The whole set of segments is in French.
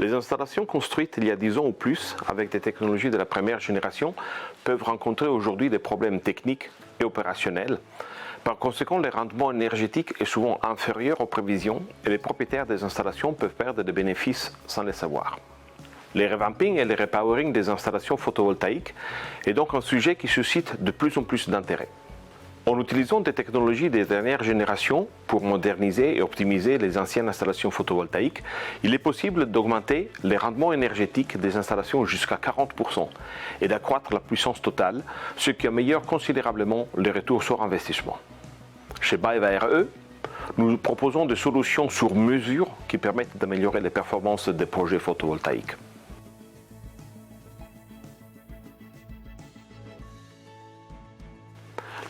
Les installations construites il y a 10 ans ou plus avec des technologies de la première génération peuvent rencontrer aujourd'hui des problèmes techniques et opérationnels. Par conséquent, le rendement énergétique est souvent inférieur aux prévisions et les propriétaires des installations peuvent perdre des bénéfices sans le savoir. Les revamping et le repowering des installations photovoltaïques est donc un sujet qui suscite de plus en plus d'intérêt. En utilisant des technologies des dernières générations pour moderniser et optimiser les anciennes installations photovoltaïques, il est possible d'augmenter les rendements énergétiques des installations jusqu'à 40% et d'accroître la puissance totale, ce qui améliore considérablement les retours sur investissement. Chez BayWa r.e., nous proposons des solutions sur mesure qui permettent d'améliorer les performances des projets photovoltaïques.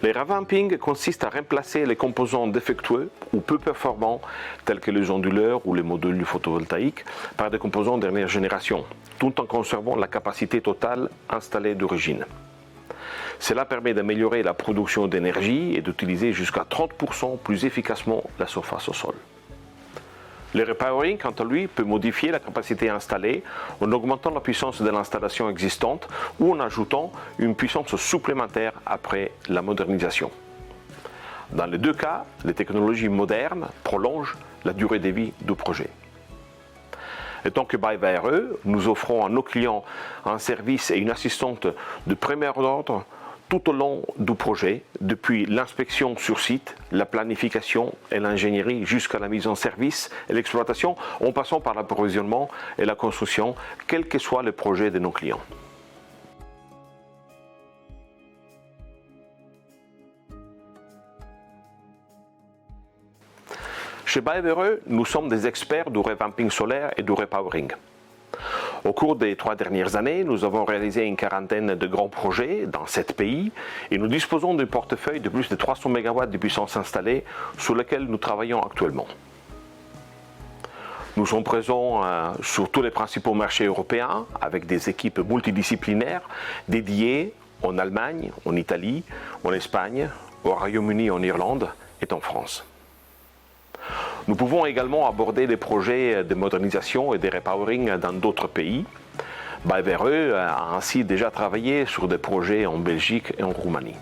Les revamping consistent à remplacer les composants défectueux ou peu performants, tels que les onduleurs ou les modules photovoltaïques, par des composants de dernière génération, tout en conservant la capacité totale installée d'origine. Cela permet d'améliorer la production d'énergie et d'utiliser jusqu'à 30% plus efficacement la surface au sol. Le repowering, quant à lui, peut modifier la capacité installée en augmentant la puissance de l'installation existante ou en ajoutant une puissance supplémentaire après la modernisation. Dans les deux cas, les technologies modernes prolongent la durée de vie du projet. En tant que BayWa r.e., nous offrons à nos clients un service et une assistante de premier ordre tout au long du projet, depuis l'inspection sur site, la planification et l'ingénierie jusqu'à la mise en service et l'exploitation, en passant par l'approvisionnement et la construction, quel que soit le projet de nos clients. Chez BayWa r.e., nous sommes des experts du revamping solaire et du repowering. Au cours des 3 dernières années, nous avons réalisé une quarantaine de grands projets dans 7 pays et nous disposons d'un portefeuille de plus de 300 MW de puissance installée sur lequel nous travaillons actuellement. Nous sommes présents sur tous les principaux marchés européens avec des équipes multidisciplinaires dédiées en Allemagne, en Italie, en Espagne, au Royaume-Uni, en Irlande et en France. Nous pouvons également aborder des projets de modernisation et de repowering dans d'autres pays. BayWa r.e. a ainsi déjà travaillé sur des projets en Belgique et en Roumanie.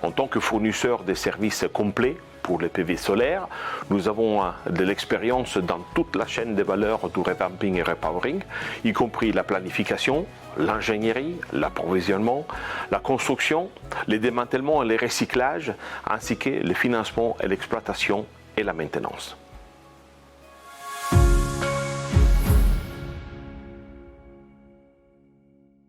En tant que fournisseur de services complets pour les PV solaires, nous avons de l'expérience dans toute la chaîne de valeur du revamping et repowering, y compris la planification, l'ingénierie, l'approvisionnement, la construction, les démantèlements et les recyclages, ainsi que le financement et l'exploitation et la maintenance.